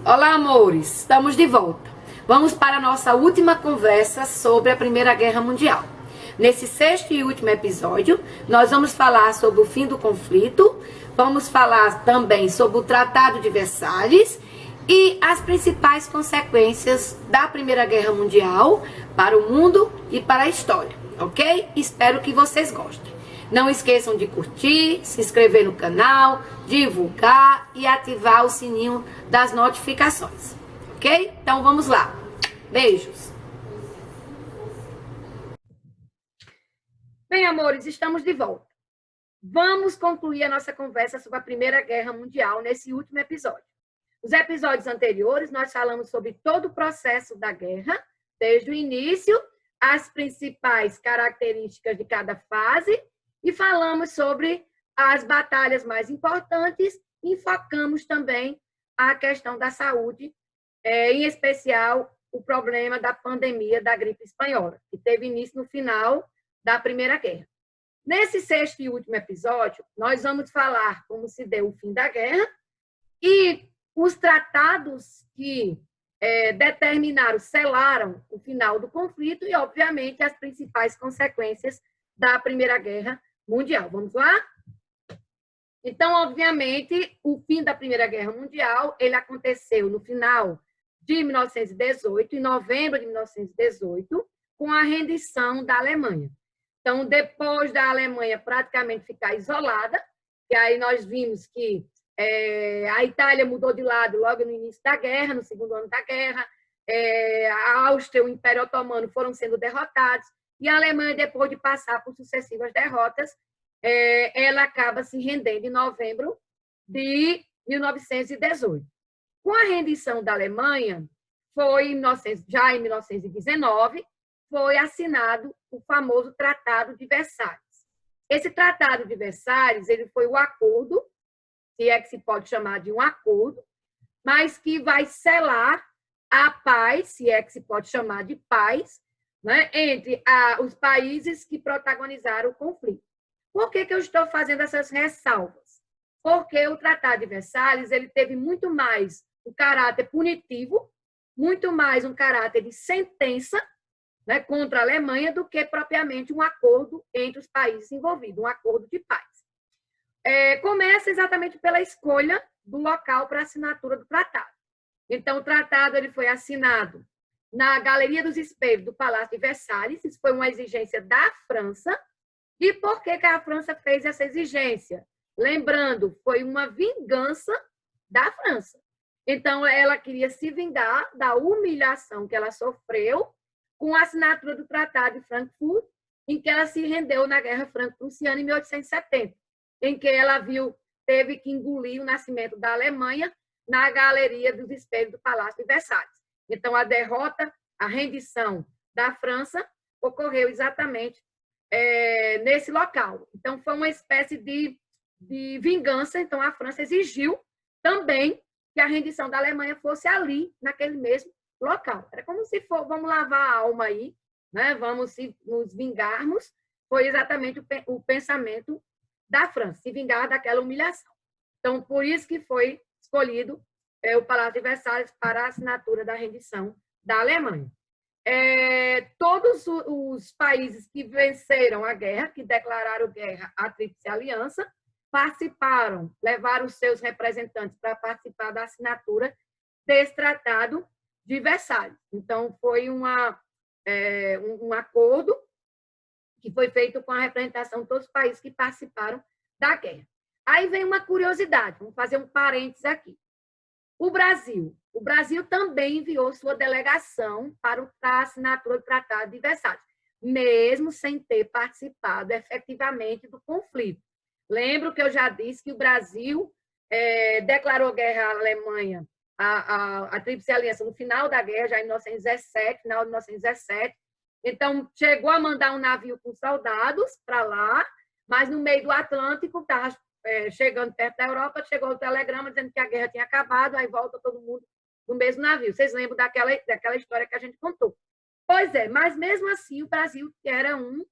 Olá, amores! Estamos de volta. Vamos para a nossa última conversa sobre a Primeira Guerra Mundial. Nesse sexto e último episódio, nós vamos falar sobre o fim do conflito, vamos falar também sobre o Tratado de Versalhes e as principais consequências da Primeira Guerra Mundial para o mundo e para a história, ok? Espero que vocês gostem. Não esqueçam de curtir, se inscrever no canal, divulgar e ativar o sininho das notificações, ok? Então vamos lá. Beijos! Bem, amores, estamos de volta. Vamos concluir a nossa conversa sobre a Primeira Guerra Mundial nesse último episódio. Nos episódios anteriores, nós falamos sobre todo o processo da guerra, desde o início, as principais características de cada fase, e falamos sobre as batalhas mais importantes e focamos também a questão da saúde, em especial o problema da pandemia da gripe espanhola, que teve início no final da Primeira Guerra. Nesse sexto e último episódio, nós vamos falar como se deu o fim da guerra e os tratados que determinaram, selaram o final do conflito e, obviamente, as principais consequências da Primeira Guerra Mundial. Vamos lá? Então, obviamente, o fim da Primeira Guerra Mundial, ele aconteceu no final de 1918, em novembro de 1918, com a rendição da Alemanha. Então, depois da Alemanha praticamente ficar isolada, e aí nós vimos que a Itália mudou de lado logo no início da guerra, no segundo ano da guerra, a Áustria e o Império Otomano foram sendo derrotados, e a Alemanha, depois de passar por sucessivas derrotas, ela acaba se rendendo em novembro de 1918. Com a rendição da Alemanha, já em 1919, foi assinado o famoso Tratado de Versalhes. Esse Tratado de Versalhes, ele foi o acordo, se é que se pode chamar de um acordo, mas que vai selar a paz, se é que se pode chamar de paz, né, entre os países que protagonizaram o conflito. Por que eu estou fazendo essas ressalvas? Porque o Tratado de Versalhes ele teve muito mais um caráter punitivo, muito mais um caráter de sentença, né, contra a Alemanha do que propriamente um acordo entre os países envolvidos, um acordo de paz. Começa exatamente pela escolha do local para a assinatura do tratado. Então, o tratado ele foi assinado na Galeria dos Espelhos do Palácio de Versalhes. Isso foi uma exigência da França. E por que a França fez essa exigência? Lembrando, foi uma vingança da França. Então, ela queria se vingar da humilhação que ela sofreu com a assinatura do Tratado de Frankfurt, em que ela se rendeu na Guerra Franco-Prussiana em 1870, em que ela teve que engolir o nascimento da Alemanha na Galeria dos Espelhos do Palácio de Versalhes. Então, a derrota, a rendição da França ocorreu exatamente nesse local. Então, foi uma espécie de vingança. Então, a França exigiu também que a rendição da Alemanha fosse ali, naquele mesmo local. Era como se vamos lavar a alma aí, né? Vamos nos vingarmos. Foi exatamente o pensamento da França, se vingar daquela humilhação. Então, por isso que foi escolhido o Palácio de Versalhes para a assinatura da rendição da Alemanha. Todos os países que venceram a guerra, que declararam guerra à Tríplice Aliança, participaram, levaram os seus representantes para participar da assinatura desse Tratado de Versalhes. Então, foi um acordo que foi feito com a representação de todos os países que participaram da guerra. Aí vem uma curiosidade, vamos fazer um parênteses aqui. O Brasil também enviou sua delegação para a assinatura do Tratado de Versalhes, mesmo sem ter participado efetivamente do conflito. Lembro que eu já disse que o Brasil declarou guerra à Alemanha, a Tríplice Aliança, no final da guerra, já em 1917, final de 1917. Então, chegou a mandar um navio com soldados para lá, mas no meio do Atlântico, estava chegando perto da Europa, chegou o telegrama dizendo que a guerra tinha acabado, aí volta todo mundo no mesmo navio. Vocês lembram daquela história que a gente contou? Pois é, mas mesmo assim o Brasil era um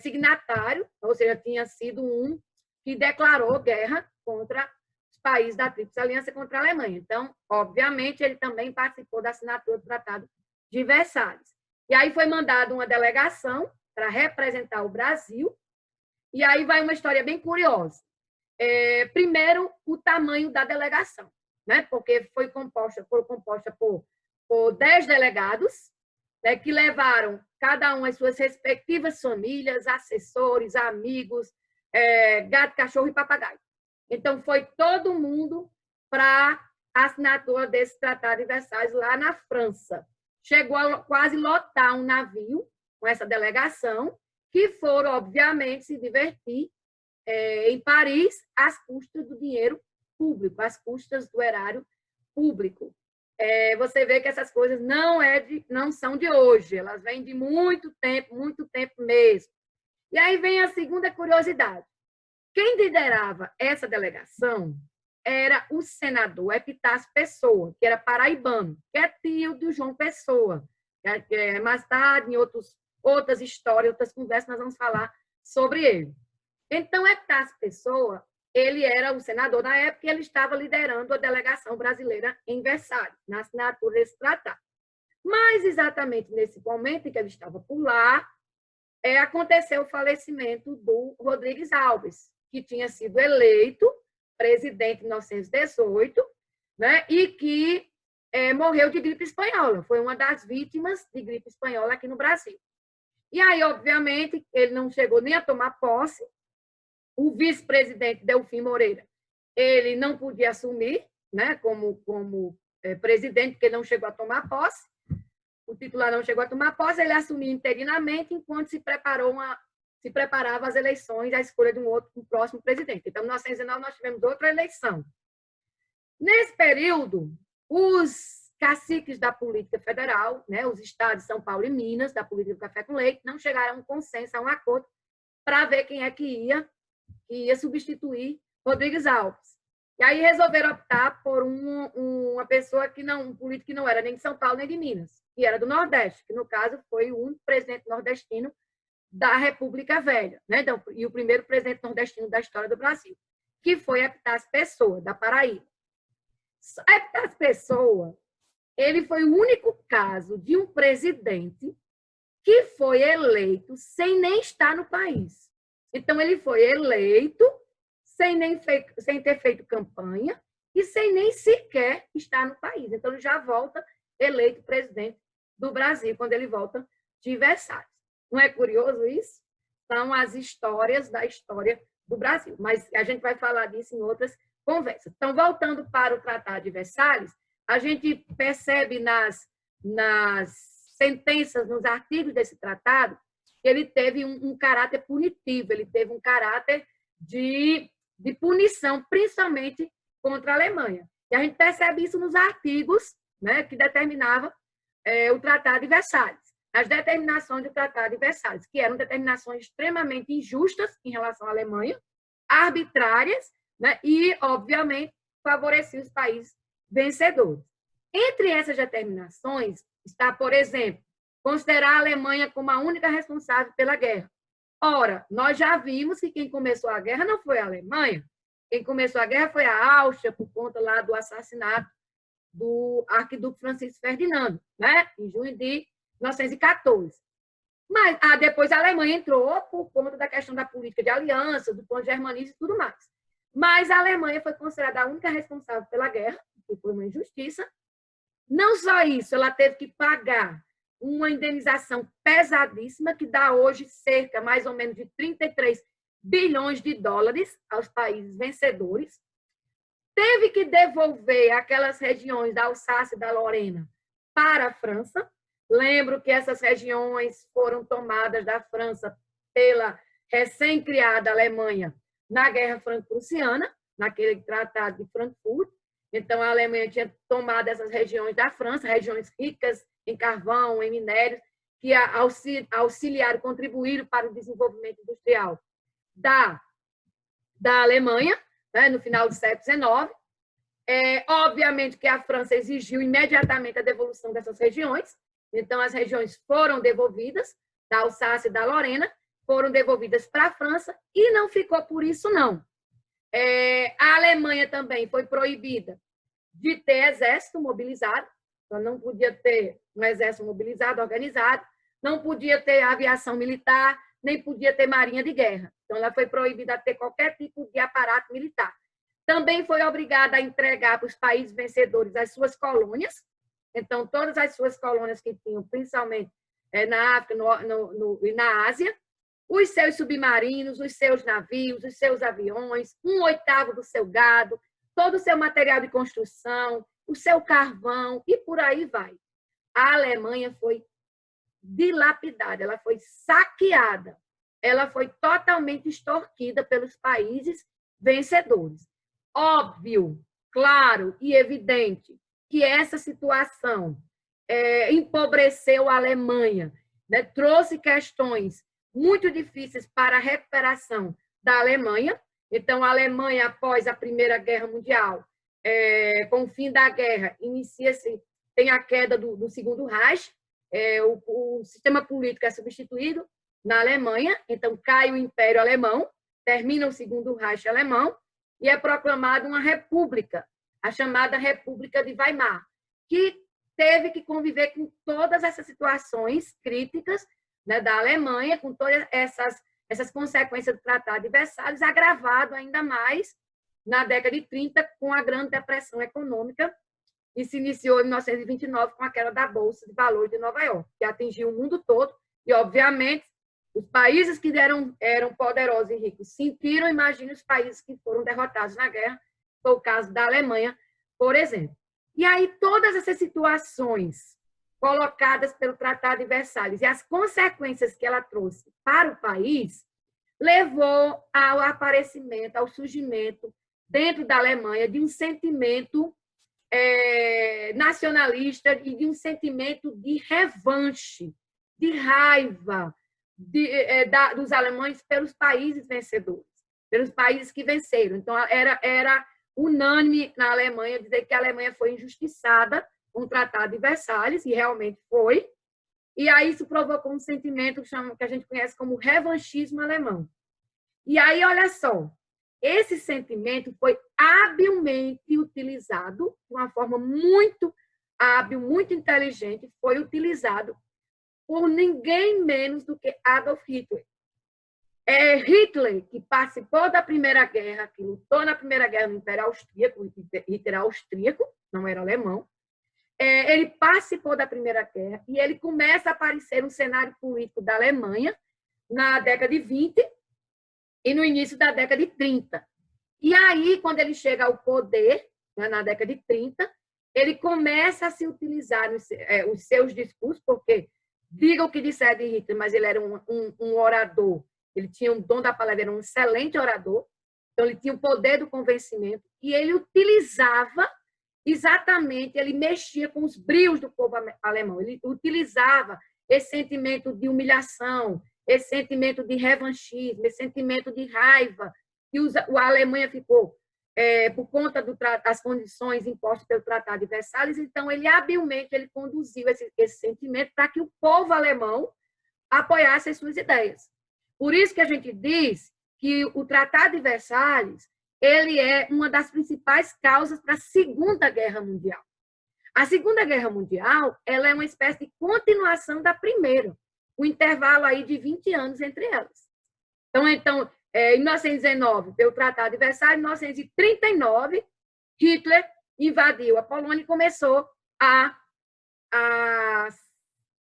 signatário, ou seja, tinha sido um que declarou guerra contra os países da Tríplice Aliança contra a Alemanha. Então, obviamente, ele também participou da assinatura do Tratado de Versalhes. E aí foi mandada uma delegação para representar o Brasil, e aí vai uma história bem curiosa. Primeiro, o tamanho da delegação, né? Porque foi composta por 10 delegados, né, que levaram cada um as suas respectivas famílias, assessores, amigos, gato, cachorro e papagaio. Então, foi todo mundo para a assinatura desse Tratado de Versalhes lá na França. Chegou a quase lotar um navio com essa delegação, que foram, obviamente, se divertir em Paris às custas do dinheiro público, às custas do erário público. Você vê que essas coisas não são de hoje, elas vêm de muito tempo mesmo. E aí vem a segunda curiosidade. Quem liderava essa delegação era o senador Epitácio Pessoa, que era paraibano, que é tio do João Pessoa. Mais tarde, em outras histórias, outras conversas, nós vamos falar sobre ele. Então, Epitácio Pessoa, ele era o senador na época e ele estava liderando a delegação brasileira em Versalhes, na assinatura desse tratado. Mas, exatamente nesse momento em que ele estava por lá, aconteceu o falecimento do Rodrigues Alves, que tinha sido eleito presidente em 1918, né, e que morreu de gripe espanhola. Foi uma das vítimas de gripe espanhola aqui no Brasil. E aí, obviamente, ele não chegou nem a tomar posse. O vice-presidente Delfim Moreira, ele não podia assumir, né, como presidente, porque não chegou a tomar posse. O titular não chegou a tomar posse, ele assumiu interinamente enquanto se preparava as eleições, a escolha de um próximo presidente. Então, em 1919, nós tivemos outra eleição. Nesse período, os caciques da política federal, né, os estados de São Paulo e Minas, da política do café com leite, não chegaram a um consenso, a um acordo, para ver quem é que ia substituir Rodrigues Alves. E aí resolveram optar por uma pessoa um político que não era nem de São Paulo nem de Minas, que era do Nordeste, que no caso foi o único presidente nordestino da República Velha, né? Então, e o primeiro presidente nordestino da história do Brasil, que foi Epitácio Pessoa, da Paraíba. Epitácio Pessoa, ele foi o único caso de um presidente que foi eleito sem nem estar no país. Então, ele foi eleito sem ter feito campanha e sem nem sequer estar no país. Então, ele já volta eleito presidente do Brasil, quando ele volta de Versalhes. Não é curioso isso? São as histórias da história do Brasil. Mas a gente vai falar disso em outras conversas. Então, voltando para o Tratado de Versalhes, a gente percebe nas sentenças, nos artigos desse tratado, que ele teve um caráter punitivo, ele teve um caráter de punição, principalmente contra a Alemanha. E a gente percebe isso nos artigos, né, que determinavam o Tratado de Versalhes. As determinações do Tratado de Versalhes, que eram determinações extremamente injustas em relação à Alemanha, arbitrárias, né, e, obviamente, favoreciam os países vencedores. Entre essas determinações está, por exemplo, considerar a Alemanha como a única responsável pela guerra. Ora, nós já vimos que quem começou a guerra não foi a Alemanha. Quem começou a guerra foi a Áustria, por conta lá do assassinato do arquiduque Francisco Ferdinando, né? Em junho de 1914. Mas depois a Alemanha entrou por conta da questão da política de aliança, do pan-germanismo e tudo mais. Mas a Alemanha foi considerada a única responsável pela guerra, que foi uma injustiça. Não só isso, ela teve que pagar uma indenização pesadíssima, que dá hoje cerca, mais ou menos, de 33 bilhões de dólares aos países vencedores. Teve que devolver aquelas regiões da Alsácia e da Lorena para a França. Lembro que essas regiões foram tomadas da França pela recém-criada Alemanha na Guerra Franco-Prussiana, naquele Tratado de Frankfurt. Então, a Alemanha tinha tomado essas regiões da França, regiões ricas em carvão, em minérios, que auxiliaram, contribuíram para o desenvolvimento industrial da Alemanha, né, no final do século XIX. Obviamente que a França exigiu imediatamente a devolução dessas regiões, então as regiões foram devolvidas, da Alsácia e da Lorena, foram devolvidas para a França, e não ficou por isso, não. A Alemanha também foi proibida de ter exército mobilizado, então não podia ter um exército mobilizado, organizado, não podia ter aviação militar, nem podia ter marinha de guerra. Então, ela foi proibida de ter qualquer tipo de aparato militar. Também foi obrigada a entregar para os países vencedores as suas colônias. Então, todas as suas colônias que tinham, principalmente na África e na Ásia, os seus submarinos, os seus navios, os seus aviões, 1/8 do seu gado, todo o seu material de construção, o seu carvão e por aí vai. A Alemanha foi dilapidada, ela foi saqueada, ela foi totalmente extorquida pelos países vencedores. Óbvio, claro e evidente que essa situação empobreceu a Alemanha, né? Trouxe questões muito difíceis para a recuperação da Alemanha. Então, a Alemanha, após a Primeira Guerra Mundial, com o fim da guerra, tem a queda do Segundo Reich, o sistema político é substituído na Alemanha, então cai o Império Alemão, termina o Segundo Reich alemão, e é proclamada uma república, a chamada República de Weimar, que teve que conviver com todas essas situações críticas, né, da Alemanha, com todas essas consequências do Tratado de Versalhes, agravado ainda mais na década de 30 com a Grande Depressão Econômica, e se iniciou em 1929 com a queda da Bolsa de Valores de Nova York, que atingiu o mundo todo, e, obviamente, os países que eram poderosos e ricos sentiram, imagine os países que foram derrotados na guerra, foi o caso da Alemanha, por exemplo. E aí, todas essas situações colocadas pelo Tratado de Versalhes e as consequências que ela trouxe para o país, levou ao aparecimento, ao surgimento, dentro da Alemanha, de um sentimento nacionalista e de um sentimento de revanche, de raiva dos alemães pelos países vencedores, pelos países que venceram. Então, era unânime na Alemanha dizer que a Alemanha foi injustiçada com o Tratado de Versalhes, e realmente foi, e aí isso provocou um sentimento que a gente conhece como revanchismo alemão. E aí, olha só, esse sentimento foi habilmente utilizado, de uma forma muito hábil, muito inteligente, foi utilizado por ninguém menos do que Adolf Hitler. Hitler, que participou da Primeira Guerra, que lutou na Primeira Guerra no Império Austríaco, Hitler austríaco, não era alemão, ele participou da Primeira Guerra e ele começa a aparecer no cenário político da Alemanha na década de 20 e no início da década de 30. E aí, quando ele chega ao poder, né, na década de 30, ele começa a se utilizar os seus discursos, porque, diga o que disser de Hitler, mas ele era um orador, ele tinha um dom da palavra, era um excelente orador, então ele tinha o poder do convencimento, e ele utilizava exatamente, ele mexia com os brios do povo alemão, ele utilizava esse sentimento de humilhação, esse sentimento de revanchismo, esse sentimento de raiva, que a Alemanha ficou por conta das condições impostas pelo Tratado de Versalhes. Então, ele habilmente conduziu esse sentimento para que o povo alemão apoiasse as suas ideias. Por isso que a gente diz que o Tratado de Versalhes ele é uma das principais causas para a Segunda Guerra Mundial. A Segunda Guerra Mundial ela é uma espécie de continuação da Primeira, um intervalo aí de 20 anos entre elas. Então, em 1919, pelo Tratado de Versalhes, em 1939, Hitler invadiu a Polônia e começou a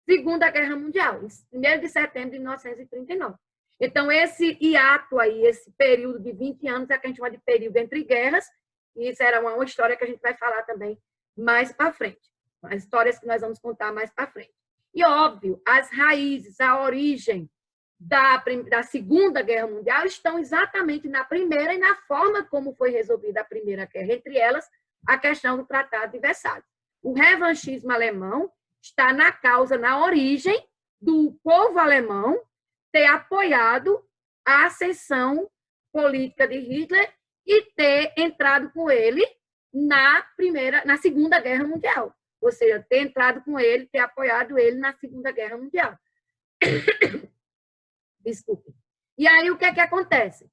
Segunda Guerra Mundial, em 1º de setembro de 1939. Então, esse hiato aí, esse período de 20 anos, é que a gente chama de período entre guerras, e isso era uma história que a gente vai falar também mais para frente, as histórias que nós vamos contar mais para frente. E, óbvio, as raízes, a origem da Segunda Guerra Mundial estão exatamente na Primeira e na forma como foi resolvida a Primeira Guerra, entre elas a questão do Tratado de Versalhes. O revanchismo alemão está na causa, na origem do povo alemão ter apoiado a ascensão política de Hitler e ter entrado com ele na Segunda Guerra Mundial. Ou seja, ter entrado com ele, ter apoiado ele na Segunda Guerra Mundial. Desculpe. E aí, o que é que acontece?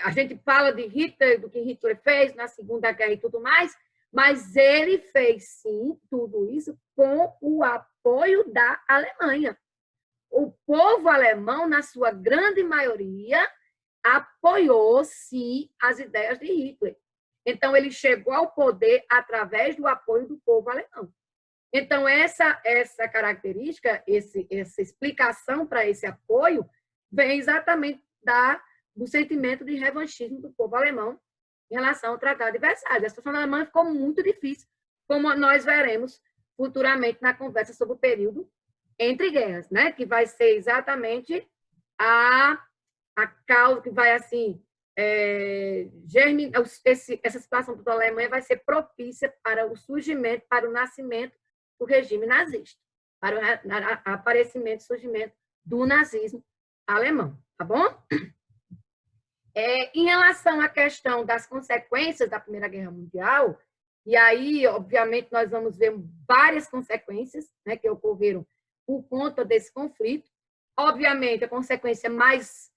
A gente fala de Hitler, do que Hitler fez na Segunda Guerra e tudo mais, mas ele fez, sim, tudo isso com o apoio da Alemanha. O povo alemão, na sua grande maioria, apoiou, sim, as ideias de Hitler. Então, ele chegou ao poder através do apoio do povo alemão. Então, essa característica, essa explicação para esse apoio, vem exatamente do sentimento de revanchismo do povo alemão em relação ao Tratado de Versalhes. A situação da Alemanha ficou muito difícil, como nós veremos futuramente na conversa sobre o período entre guerras, né? Que vai ser exatamente a causa que vai, assim, essa situação da Alemanha vai ser propícia para o surgimento, para o nascimento do regime nazista, para o aparecimento e surgimento do nazismo alemão, tá bom? Em relação à questão das consequências da Primeira Guerra Mundial, e aí, obviamente, nós vamos ver várias consequências, né, que ocorreram por conta desse conflito. Obviamente, a consequência mais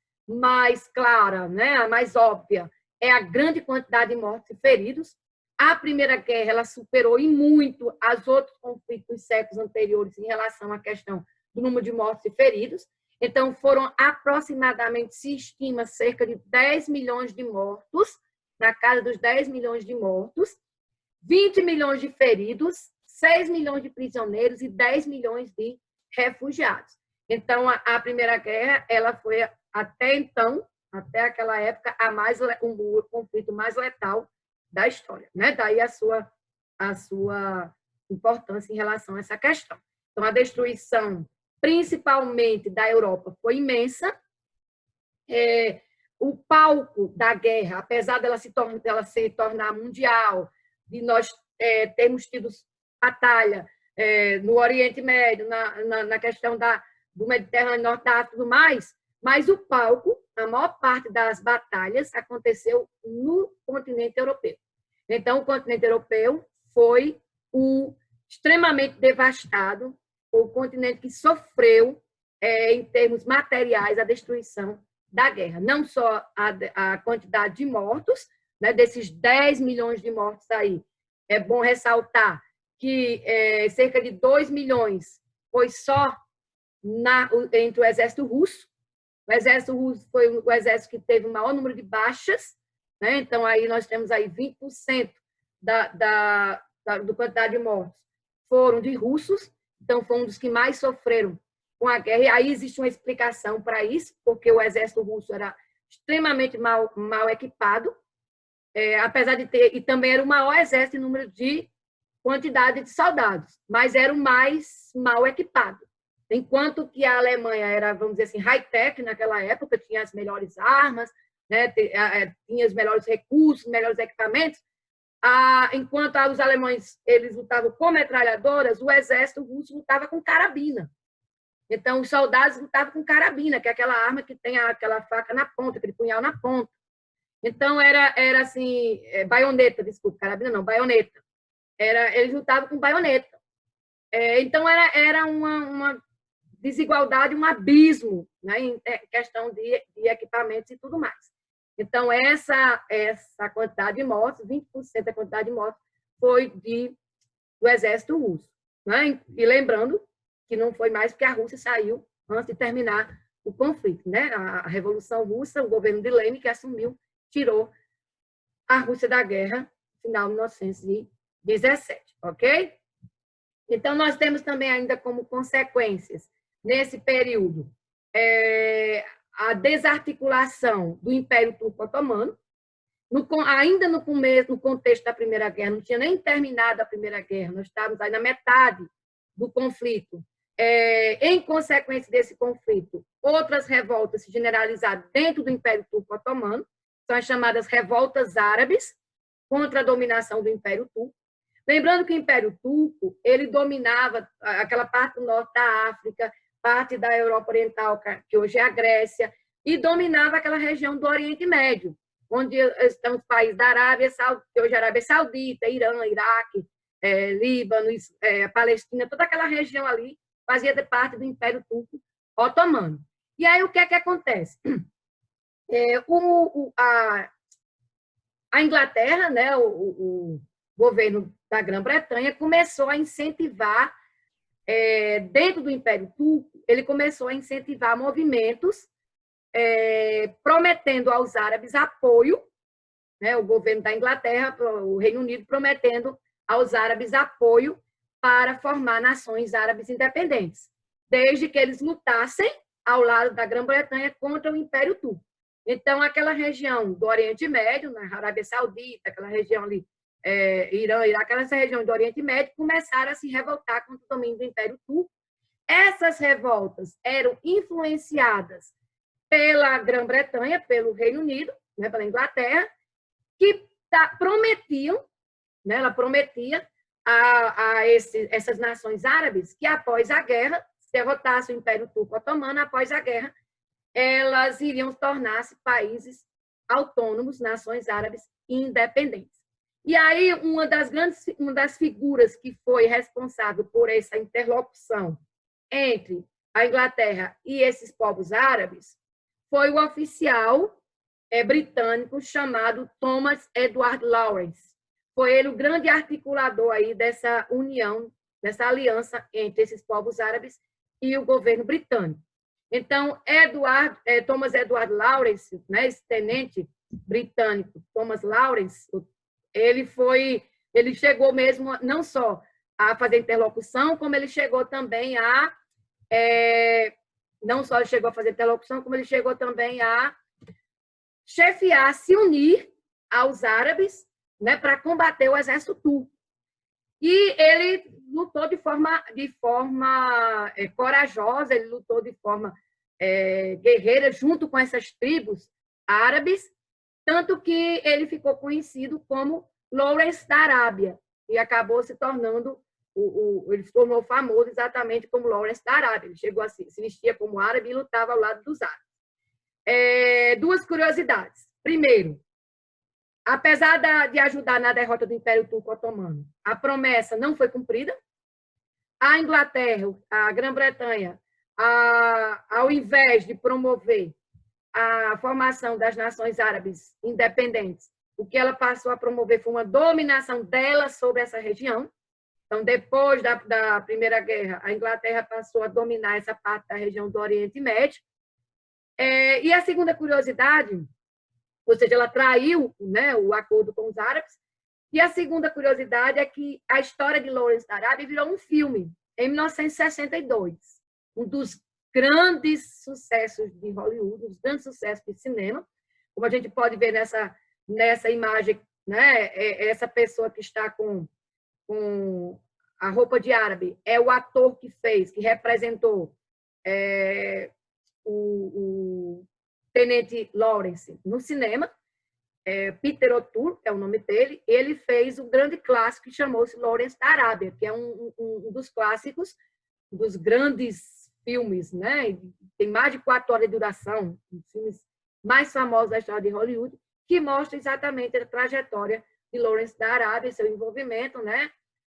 clara, né, a mais óbvia, é a grande quantidade de mortos e feridos. A Primeira Guerra ela superou em muito os outros conflitos dos séculos anteriores em relação à questão do número de mortos e feridos. Então, foram aproximadamente, se estima, cerca de 10 milhões de mortos, na casa dos 10 milhões de mortos, 20 milhões de feridos, 6 milhões de prisioneiros e 10 milhões de refugiados. Então, a Primeira Guerra ela foi, até então, até aquela época, o conflito mais letal da história, né? Daí a sua importância em relação a essa questão. Então, a destruição, principalmente da Europa, foi imensa. O palco da guerra, apesar dela se tornar mundial, de nós termos tido batalha no Oriente Médio, na questão do Mediterrâneo, Norte da África e tudo mais, mas o palco, a maior parte das batalhas aconteceu no continente europeu. Então, o continente europeu foi extremamente devastado, o continente que sofreu, em termos materiais, a destruição da guerra. Não só a quantidade de mortos, né, desses 10 milhões de mortos aí, é bom ressaltar que cerca de 2 milhões foi só entre o exército russo. O exército russo foi o exército que teve o maior número de baixas, né? Então, aí nós temos aí 20% do quantidade de mortos foram de russos, então foi um dos que mais sofreram com a guerra, e aí existe uma explicação para isso, porque o exército russo era extremamente mal equipado, apesar de ter, e também era o maior exército em número de quantidade de soldados, mas era o mais mal equipado. Enquanto que a Alemanha era, vamos dizer assim, high-tech naquela época, tinha as melhores armas, né, tinha os melhores recursos, melhores equipamentos, enquanto os alemães eles lutavam com metralhadoras, o exército russo lutava com carabina. Então, os soldados lutavam com carabina, que é aquela arma que tem aquela faca na ponta, aquele punhal na ponta. Então, era assim, baioneta, desculpa, carabina não, baioneta. Eles lutavam com baioneta. Então, era uma desigualdade, um abismo, né, em questão de equipamentos e tudo mais. Então, essa quantidade de mortos, 20% da quantidade de mortos, foi do exército russo. Né? E lembrando que não foi mais porque a Rússia saiu antes de terminar o conflito. Né? A Revolução Russa, o governo de Lenin, que assumiu, tirou a Rússia da guerra no final de 1917. Ok? Então, nós temos também ainda como consequências, nesse período, a desarticulação do Império Turco Otomano. Ainda no começo, no contexto da Primeira Guerra, não tinha nem terminado a Primeira Guerra, nós estávamos aí na metade do conflito. Em consequência desse conflito, outras revoltas se generalizaram dentro do Império Turco Otomano, são as chamadas revoltas árabes, contra a dominação do Império Turco. Lembrando que o Império Turco ele dominava aquela parte do norte da África, parte da Europa Oriental, que hoje é a Grécia, e dominava aquela região do Oriente Médio, onde estão os países da Arábia Saudita, que hoje é a Arábia Saudita, Irã, Iraque, Líbano, Palestina, toda aquela região ali fazia parte do Império Turco Otomano. E aí, o que é que acontece? A Inglaterra, né, o governo da Grã-Bretanha, começou a incentivar, dentro do Império Turco, ele começou a incentivar movimentos, prometendo aos árabes apoio, né, o governo da Inglaterra, o Reino Unido, prometendo aos árabes apoio para formar nações árabes independentes, desde que eles lutassem ao lado da Grã-Bretanha contra o Império Turco. Então, aquela região do Oriente Médio, na Arábia Saudita, aquela região ali, Irã, Iraque, essa região do Oriente Médio, começaram a se revoltar contra o domínio do Império Turco. Essas revoltas eram influenciadas pela Grã-Bretanha, pelo Reino Unido, né, pela Inglaterra, que prometiam, né, ela prometia essas nações árabes que, após a guerra, se derrotasse o Império Turco Otomano, após a guerra, elas iriam tornar-se países autônomos, nações árabes independentes. E aí, uma das figuras que foi responsável por essa interlocução entre a Inglaterra e esses povos árabes foi o oficial britânico chamado Thomas Edward Lawrence. Foi ele o grande articulador aí dessa união, dessa aliança entre esses povos árabes e o governo britânico. Então, Thomas Edward Lawrence, né, esse tenente britânico, Thomas Lawrence, ele chegou mesmo não só a fazer interlocução, como ele chegou também não só chegou a fazer interlocução, como ele chegou também a chefiar, se unir aos árabes, né, para combater o exército turco. E ele lutou de forma corajosa, ele lutou de forma guerreira junto com essas tribos árabes, tanto que ele ficou conhecido como Lawrence da Arábia, e acabou se tornando, ele se tornou famoso exatamente como Lawrence da Arábia. Ele chegou a se vestia como árabe e lutava ao lado dos árabes. Duas curiosidades. Primeiro, apesar de ajudar na derrota do Império Turco Otomano, a promessa não foi cumprida. A Inglaterra, a Grã-Bretanha, ao invés de promover a formação das nações árabes independentes, o que ela passou a promover foi uma dominação dela sobre essa região. Então, depois da Primeira Guerra, a Inglaterra passou a dominar essa parte da região do Oriente Médio. E a segunda curiosidade, ou seja, ela traiu, né, o acordo com os árabes. E a segunda curiosidade é que a história de Lawrence da Arábia virou um filme, em 1962. Um dos grandes sucessos de Hollywood, um dos grandes sucessos de cinema. Como a gente pode ver nessa imagem, né, essa pessoa que está com a roupa de árabe é o ator que representou o tenente Lawrence no cinema. Peter O'Toole é o nome dele. Ele fez um grande clássico que chamou-se Lawrence da Arábia, que é um dos clássicos, dos grandes filmes, né? Tem mais de 4 horas de duração, um dos filmes mais famosos da história de Hollywood, que mostra exatamente a trajetória de Lawrence da Arábia, seu envolvimento, né?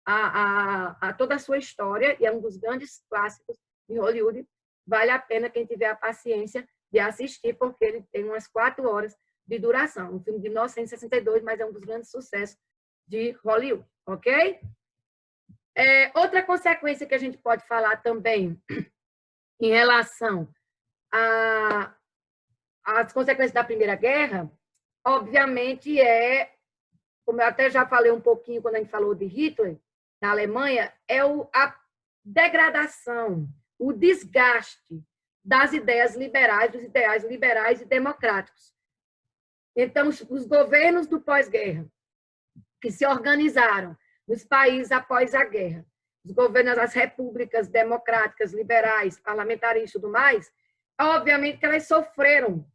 A toda a sua história, e é um dos grandes clássicos de Hollywood. Vale a pena quem tiver a paciência de assistir, porque ele tem umas 4 horas de duração. Um filme de 1962, mas é um dos grandes sucessos de Hollywood, ok? Outra consequência que a gente pode falar também em relação às consequências da Primeira Guerra, obviamente como eu até já falei um pouquinho quando a gente falou de Hitler, na Alemanha, a degradação, o desgaste das ideias liberais, dos ideais liberais e democráticos. Então, os governos do pós-guerra, que se organizaram nos países após a guerra, os governos das repúblicas democráticas, liberais, parlamentaristas e tudo mais, obviamente que elas sofreram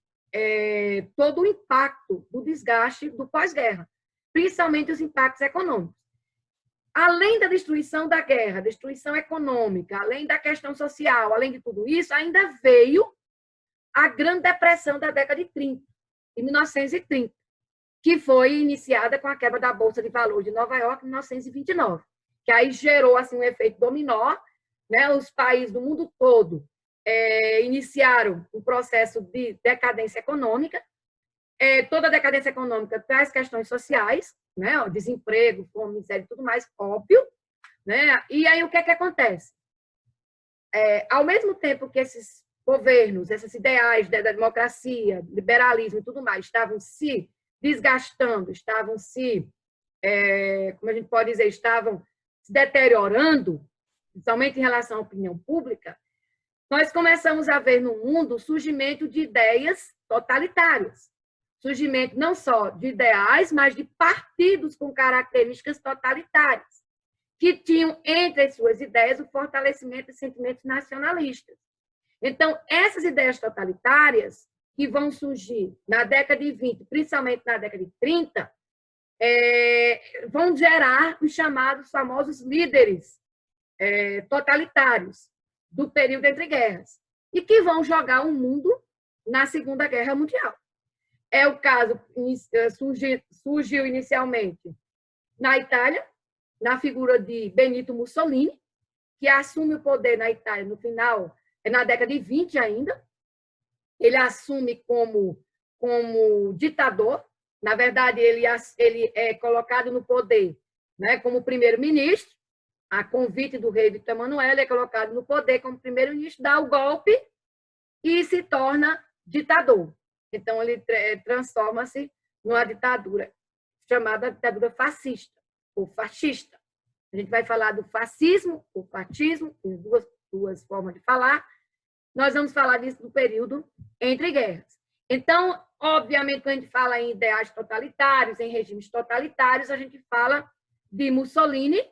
todo o impacto do desgaste do pós-guerra, principalmente os impactos econômicos. Além da destruição da guerra, destruição econômica, além da questão social, além de tudo isso, ainda veio a Grande Depressão da década de 30, de 1930, que foi iniciada com a quebra da Bolsa de Valores de Nova York em 1929, que aí gerou assim, um efeito dominó, né? Os países do mundo todo iniciaram um processo de decadência econômica. Toda decadência econômica traz questões sociais, né? O desemprego, fome, miséria e tudo mais, óbvio. Né? E aí, o que é que acontece? Ao mesmo tempo que esses governos, esses ideais da democracia, liberalismo e tudo mais, estavam se desgastando, estavam como a gente pode dizer, estavam se deteriorando, principalmente em relação à opinião pública, nós começamos a ver no mundo o surgimento de ideias totalitárias. Surgimento não só de ideais, mas de partidos com características totalitárias, que tinham entre as suas ideias o fortalecimento de sentimentos nacionalistas. Então, essas ideias totalitárias que vão surgir na década de 20, principalmente na década de 30, vão gerar os chamados famosos líderes totalitários do período entre guerras, e que vão jogar o mundo na Segunda Guerra Mundial. É o caso, surgiu inicialmente na Itália, na figura de Benito Mussolini, que assume o poder na Itália no final, na década de 20 ainda. Ele assume como ditador. Na verdade, ele é colocado no poder, né, como primeiro-ministro, a convite do rei Victor Emanuel, ele é colocado no poder como primeiro-ministro, dá o golpe e se torna ditador. Então, ele transforma-se numa ditadura chamada ditadura fascista ou fascista. A gente vai falar do fascismo, ou fascismo, tem duas formas de falar. Nós vamos falar disso no período entre guerras. Então, obviamente, quando a gente fala em ideais totalitários, em regimes totalitários, a gente fala de Mussolini,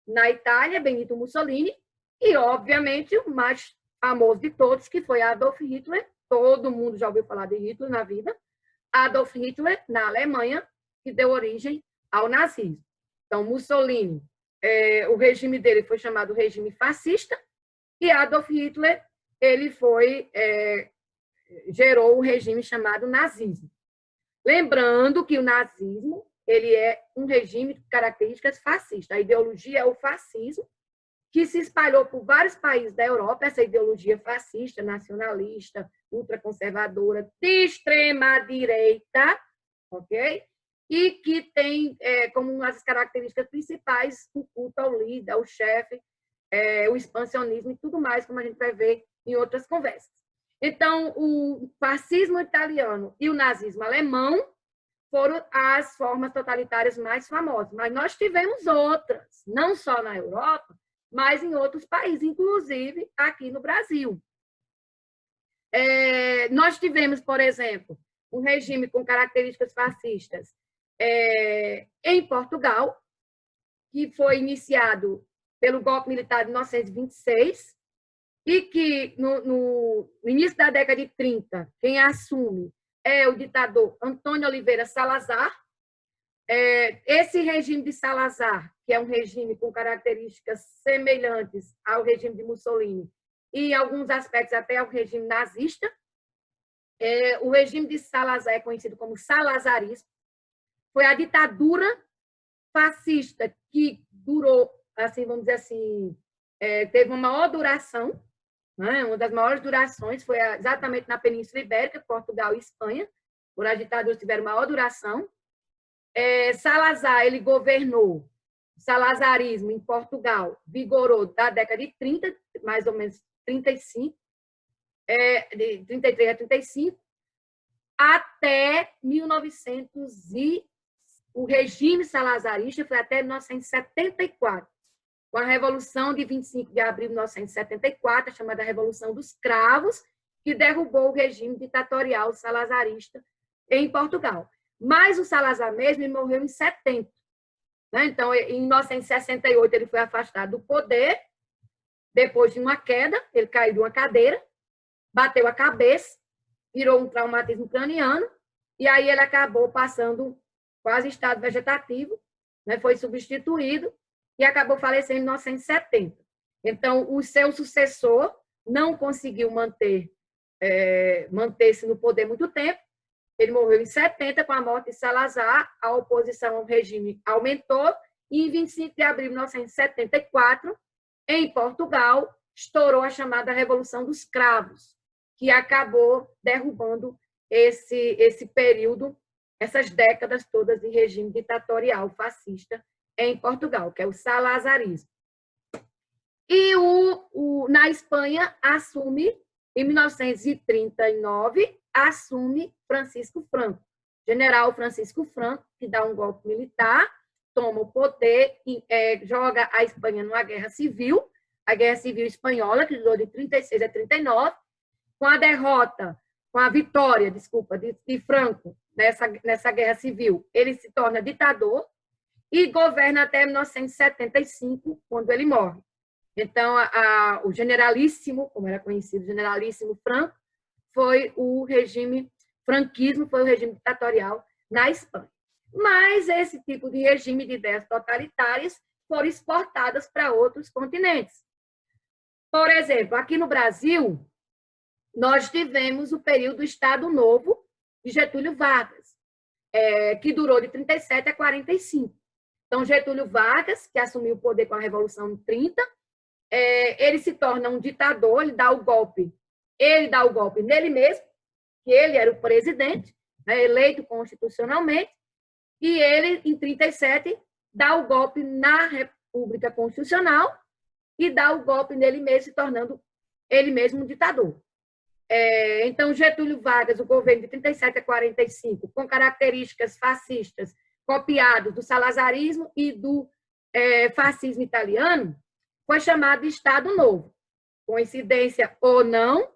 na Itália, Benito Mussolini, e, obviamente, o mais famoso de todos, que foi Adolf Hitler. Todo mundo já ouviu falar de Hitler na vida. Adolf Hitler, na Alemanha, que deu origem ao nazismo. Então, Mussolini, o regime dele foi chamado regime fascista, e Adolf Hitler, ele gerou um regime chamado nazismo. Lembrando que o nazismo ele é um regime de características fascistas. A ideologia é o fascismo, que se espalhou por vários países da Europa, essa ideologia fascista, nacionalista, ultraconservadora, de extrema-direita, ok? E que tem como uma das características principais o culto ao líder, ao chefe, o expansionismo e tudo mais, como a gente vai ver em outras conversas. Então, o fascismo italiano e o nazismo alemão foram as formas totalitárias mais famosas, mas nós tivemos outras, não só na Europa, mas em outros países, inclusive aqui no Brasil. Nós tivemos, por exemplo, um regime com características fascistas em Portugal, que foi iniciado pelo golpe militar de 1926, e que, no início da década de 30, quem assume é o ditador Antônio Oliveira Salazar. Esse regime de Salazar, que é um regime com características semelhantes ao regime de Mussolini, e em alguns aspectos até ao regime nazista. O regime de Salazar é conhecido como salazarismo. Foi a ditadura fascista que durou, assim, vamos dizer assim, teve uma maior duração, né? Uma das maiores durações foi exatamente na Península Ibérica, Portugal e Espanha, por as ditaduras tiveram maior duração. Salazar, ele governou, o salazarismo em Portugal vigorou da década de 30, mais ou menos 35, de 33 a 35, até 1900 o regime salazarista foi até 1974, com a Revolução de 25 de abril de 1974, chamada Revolução dos Cravos, que derrubou o regime ditatorial salazarista em Portugal. Mas o Salazar mesmo ele morreu em 70. Né? Então, em 1968, ele foi afastado do poder, depois de uma queda, ele caiu de uma cadeira, bateu a cabeça, virou um traumatismo craniano, e aí ele acabou passando quase estado vegetativo, né? Foi substituído e acabou falecendo em 1970. Então, o seu sucessor não conseguiu manter-se no poder muito tempo. Ele morreu em 70, com a morte de Salazar, a oposição ao regime aumentou, e em 25 de abril de 1974, em Portugal, estourou a chamada Revolução dos Cravos, que acabou derrubando esse período, essas décadas todas de regime ditatorial fascista em Portugal, que é o salazarismo. E na Espanha assume, em 1939, assume Francisco Franco, general Francisco Franco, que dá um golpe militar, toma o poder, joga a Espanha numa guerra civil, a Guerra Civil Espanhola, que durou de 36 a 39, com a derrota, com a vitória, desculpa, de Franco nessa guerra civil, ele se torna ditador e governa até 1975, quando ele morre. Então, o generalíssimo, como era conhecido, generalíssimo Franco, foi o regime, franquismo foi o regime ditatorial na Espanha. Mas esse tipo de regime de ideias totalitárias foram exportadas para outros continentes. Por exemplo, aqui no Brasil, nós tivemos o período do Estado Novo de Getúlio Vargas, que durou de 37 a 45. Então, Getúlio Vargas, que assumiu o poder com a Revolução de 30, ele se torna um ditador, ele dá o golpe nele mesmo, que ele era o presidente, eleito constitucionalmente, e ele, em 37, dá o golpe na República Constitucional e dá o golpe nele mesmo, se tornando ele mesmo um ditador. Então, Getúlio Vargas, o governo de 37 a 45, com características fascistas, copiado do salazarismo e do fascismo italiano, foi chamado de Estado Novo. Coincidência ou não,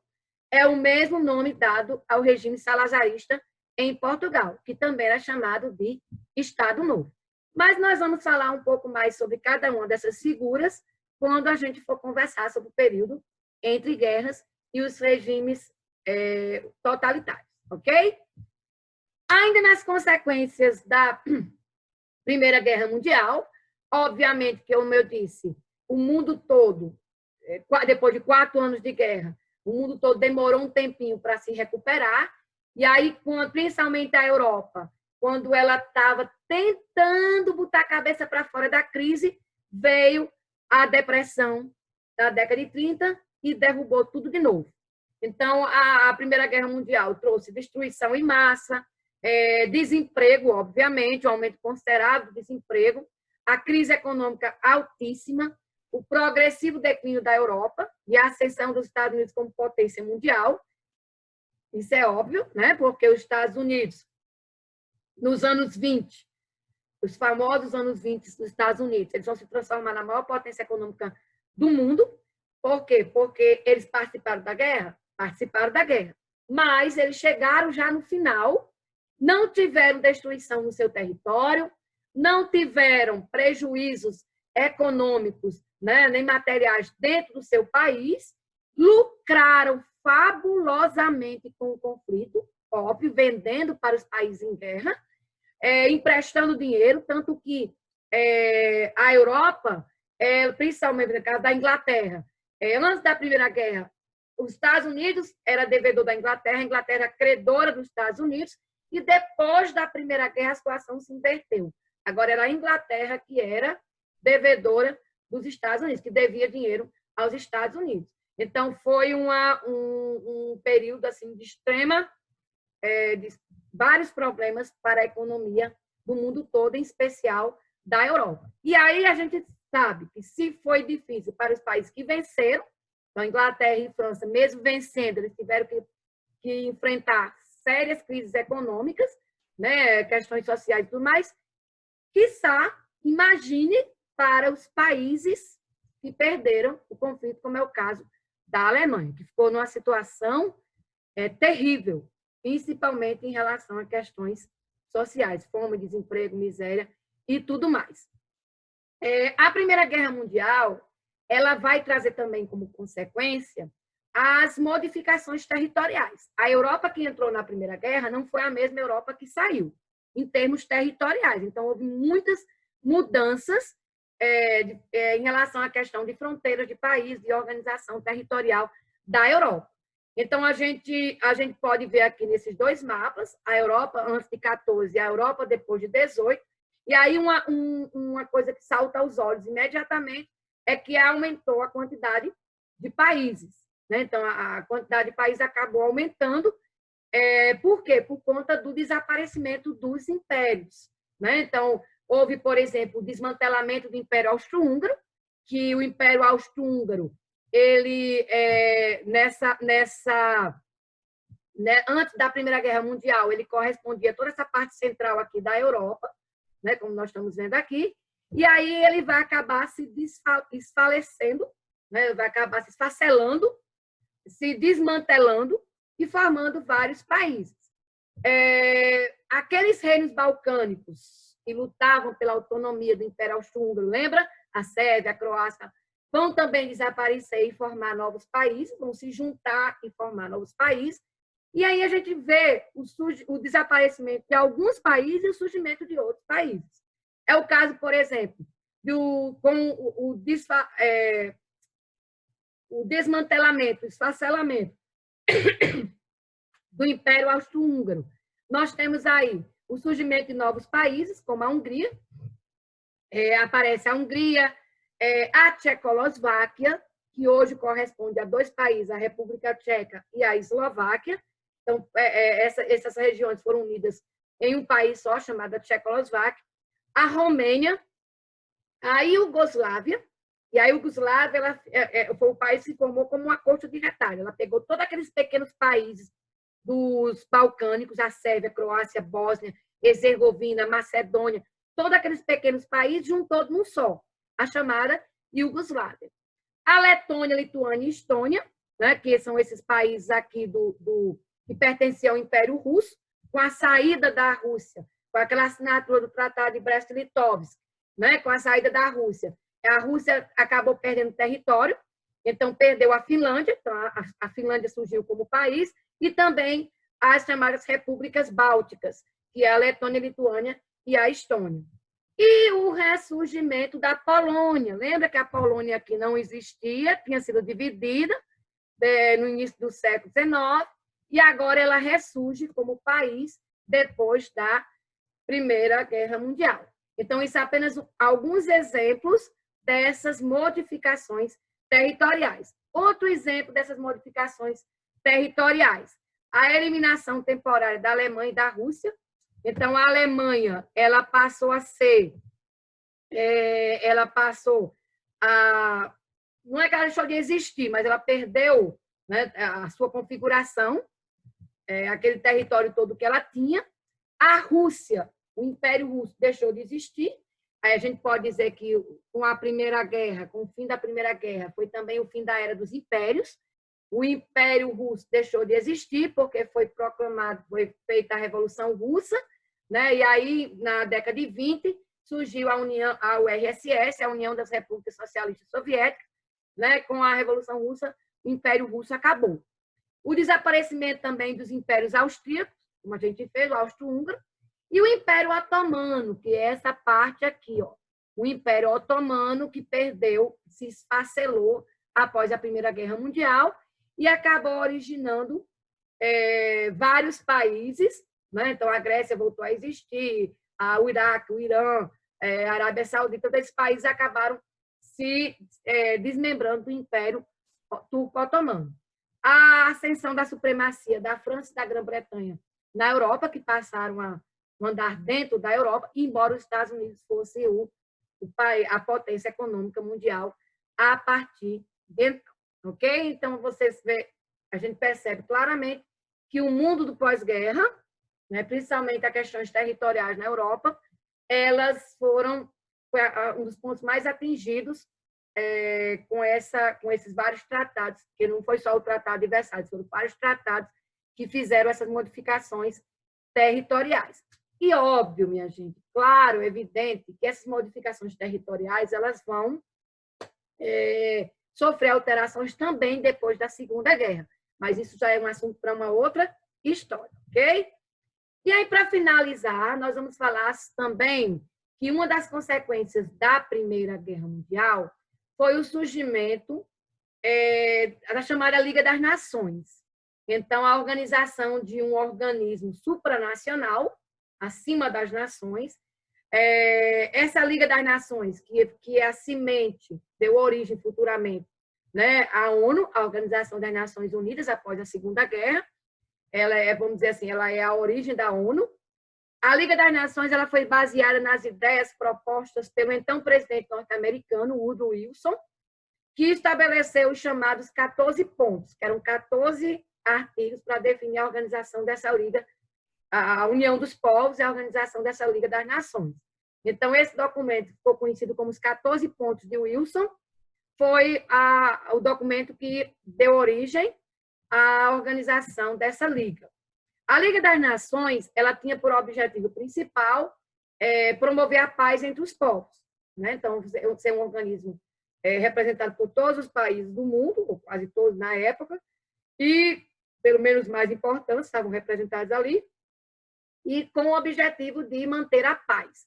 é o mesmo nome dado ao regime salazarista em Portugal, que também era chamado de Estado Novo. Mas nós vamos falar um pouco mais sobre cada uma dessas figuras quando a gente for conversar sobre o período entre guerras e os regimes totalitários, ok? Ainda nas consequências da Primeira Guerra Mundial, obviamente que, como eu disse, o mundo todo, depois de 4 anos de guerra, o mundo todo demorou um tempinho para se recuperar, e aí, principalmente a Europa, quando ela estava tentando botar a cabeça para fora da crise, veio a depressão da década de 30 e derrubou tudo de novo. Então, a Primeira Guerra Mundial trouxe destruição em massa, desemprego, obviamente, um aumento considerável do desemprego, a crise econômica altíssima, o progressivo declínio da Europa e a ascensão dos Estados Unidos como potência mundial. Isso é óbvio, né? Porque os Estados Unidos, nos anos 20, os famosos anos 20 dos Estados Unidos, eles vão se transformar na maior potência econômica do mundo. Por quê? Porque eles participaram da guerra? Participaram da guerra. Mas eles chegaram já no final, não tiveram destruição no seu território, não tiveram prejuízos econômicos, né, nem materiais dentro do seu país, lucraram fabulosamente com o conflito, óbvio, vendendo para os países em guerra, emprestando dinheiro, tanto que a Europa, principalmente no caso da Inglaterra, antes da Primeira Guerra, os Estados Unidos era devedor da Inglaterra, a Inglaterra credora dos Estados Unidos, e depois da Primeira Guerra a situação se inverteu. Agora era a Inglaterra que era devedora dos Estados Unidos, que devia dinheiro aos Estados Unidos. Então, foi um período assim, de de vários problemas para a economia do mundo todo, em especial da Europa. E aí a gente sabe que se foi difícil para os países que venceram, então Inglaterra e França, mesmo vencendo, eles tiveram que enfrentar sérias crises econômicas, né, questões sociais e tudo mais, quiçá, imagine para os países que perderam o conflito, como é o caso da Alemanha, que ficou numa situação terrível, principalmente em relação a questões sociais, fome, desemprego, miséria e tudo mais. A Primeira Guerra Mundial, ela vai trazer também como consequência as modificações territoriais. A Europa que entrou na Primeira Guerra não foi a mesma Europa que saiu, em termos territoriais. Então, houve muitas mudanças em relação à questão de fronteiras de país, de organização territorial da Europa. Então, a gente pode ver aqui nesses dois mapas, a Europa antes de 14 e a Europa depois de 18, e aí uma coisa que salta aos olhos imediatamente é que aumentou a quantidade de países. Né? Então, a quantidade de países acabou aumentando. Por quê? Por conta do desaparecimento dos impérios. Né? Então, houve, por exemplo, o desmantelamento do Império Austro-Húngaro, que o Império Austro-Húngaro, ele, antes da Primeira Guerra Mundial, ele correspondia a toda essa parte central aqui da Europa, né, como nós estamos vendo aqui, e aí ele vai acabar se desfalecendo, né, vai acabar se esfacelando, se desmantelando e formando vários países. Aqueles reinos balcânicos que lutavam pela autonomia do Império Austro-Húngaro, lembra? A Sérvia, a Croácia, vão também desaparecer e formar novos países, vão se juntar e formar novos países. E aí a gente vê o desaparecimento de alguns países e o surgimento de outros países. É o caso, por exemplo, com o desmantelamento, o esfacelamento do Império Austro-Húngaro. Nós temos aí o surgimento de novos países, como a Hungria, aparece a Hungria, a Tchecoslováquia, que hoje corresponde a dois países, a República Tcheca e a Eslováquia. Então, essas regiões foram unidas em um país só, chamado Tchecoslováquia. A Romênia, a Iugoslávia, e a Iugoslávia foi o país que se formou como uma coxa de retalho. Ela pegou todos aqueles pequenos países dos balcânicos, a Sérvia, a Croácia, a Bósnia, Herzegovina, Macedônia, todos aqueles pequenos países juntou num só, a chamada Iugoslávia. A Letônia, Lituânia e Estônia, né, que são esses países aqui que pertenciam ao Império Russo, com a saída da Rússia, com aquela assinatura do Tratado de Brest-Litovsk, né, com a saída da Rússia. A Rússia acabou perdendo território, então perdeu a Finlândia, então a Finlândia surgiu como país, e também as chamadas repúblicas bálticas, que é a Letônia, a Lituânia e a Estônia. E o ressurgimento da Polônia. Lembra que a Polônia aqui não existia, tinha sido dividida no início do século XIX, e agora ela ressurge como país depois da Primeira Guerra Mundial. Então, isso é apenas alguns exemplos dessas modificações territoriais. Outro exemplo dessas modificações territoriais, a eliminação temporária da Alemanha e da Rússia. Então, a Alemanha, ela passou a, não é que ela deixou de existir, mas ela perdeu, né, a sua configuração, aquele território todo que ela tinha. A Rússia, o Império Russo, deixou de existir. Aí a gente pode dizer que com a Primeira Guerra, com o fim da Primeira Guerra, foi também o fim da Era dos Impérios. O Império Russo deixou de existir porque foi feita a Revolução Russa, né? E aí, na década de 20, surgiu a URSS, a União das Repúblicas Socialistas Soviéticas, né? Com a Revolução Russa, o Império Russo acabou. O desaparecimento também dos impérios austríacos, como a gente fez, o Austro-Húngaro, e o Império Otomano, que é essa parte aqui, ó. O Império Otomano que perdeu, se esfacelou após a Primeira Guerra Mundial e acabou originando vários países, né? Então, a Grécia voltou a existir, o Iraque, o Irã, a Arábia Saudita, todos esses países acabaram se desmembrando do Império Turco-Otomano. A ascensão da supremacia da França e da Grã-Bretanha na Europa, que passaram a mandar dentro da Europa, embora os Estados Unidos fosse a potência econômica mundial a partir de então, ok? Então, a gente percebe claramente que o mundo do pós-guerra, né, principalmente as questões territoriais na Europa, elas foi um dos pontos mais atingidos com esses vários tratados, que não foi só o Tratado de Versalhes, foram vários tratados que fizeram essas modificações territoriais. E óbvio, minha gente, claro, evidente que essas modificações territoriais elas vão sofrer alterações também depois da Segunda Guerra, mas isso já é um assunto para uma outra história, ok? E aí, para finalizar, nós vamos falar também que uma das consequências da Primeira Guerra Mundial foi o surgimento da chamada Liga das Nações. Então, a organização de um organismo supranacional, acima das nações. Essa Liga das Nações, que é a semente, deu origem futuramente né, a ONU, a Organização das Nações Unidas, após a Segunda Guerra. Ela é, vamos dizer assim, ela é a origem da ONU. A Liga das Nações ela foi baseada nas ideias propostas pelo então presidente norte-americano, Woodrow Wilson, que estabeleceu os chamados 14 pontos, que eram 14 artigos para definir a organização dessa Liga, a União dos Povos e a organização dessa Liga das Nações. Então, esse documento ficou conhecido como os 14 pontos de Wilson, foi o documento que deu origem à organização dessa Liga. A Liga das Nações, ela tinha por objetivo principal promover a paz entre os povos, né? Então, ser um organismo representado por todos os países do mundo, ou quase todos na época, e, pelo menos mais importantes, estavam representados ali, e com o objetivo de manter a paz,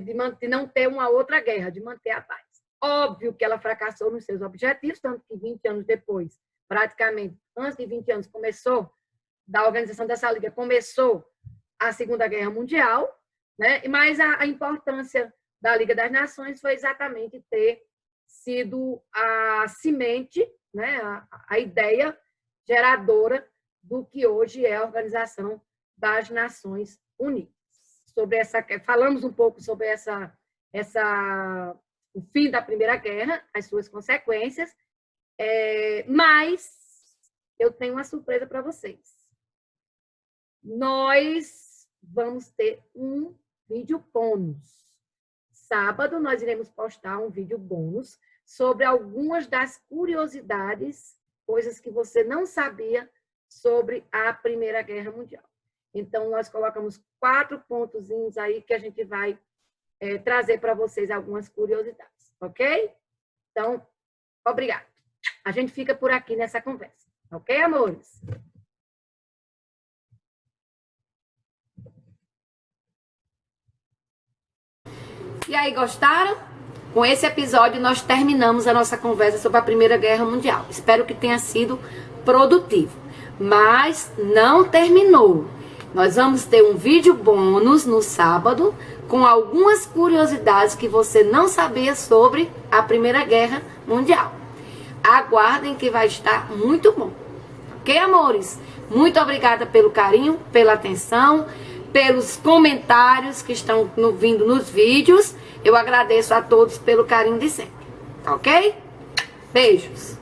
de não ter uma outra guerra, de manter a paz. Óbvio que ela fracassou nos seus objetivos, tanto que 20 anos depois, praticamente, antes de 20 anos, da organização dessa Liga, começou a Segunda Guerra Mundial, né? Mas a importância da Liga das Nações foi exatamente ter sido a semente, né? a ideia geradora do que hoje é a Organização das Nações Unidas. Falamos um pouco sobre o fim da Primeira Guerra, as suas consequências, mas eu tenho uma surpresa para vocês. Nós vamos ter um vídeo bônus. Sábado, nós iremos postar um vídeo bônus sobre algumas das curiosidades, coisas que você não sabia sobre a Primeira Guerra Mundial. Então, nós colocamos 4 pontozinhos aí que a gente vai trazer para vocês algumas curiosidades, ok? Então, obrigado. A gente fica por aqui nessa conversa, ok, amores? E aí, gostaram? Com esse episódio, nós terminamos a nossa conversa sobre a Primeira Guerra Mundial. Espero que tenha sido produtivo. Mas não terminou. Nós vamos ter um vídeo bônus no sábado com algumas curiosidades que você não sabia sobre a Primeira Guerra Mundial. Aguardem que vai estar muito bom. Ok, amores? Muito obrigada pelo carinho, pela atenção, pelos comentários que estão vindo nos vídeos. Eu agradeço a todos pelo carinho de sempre. Ok? Beijos.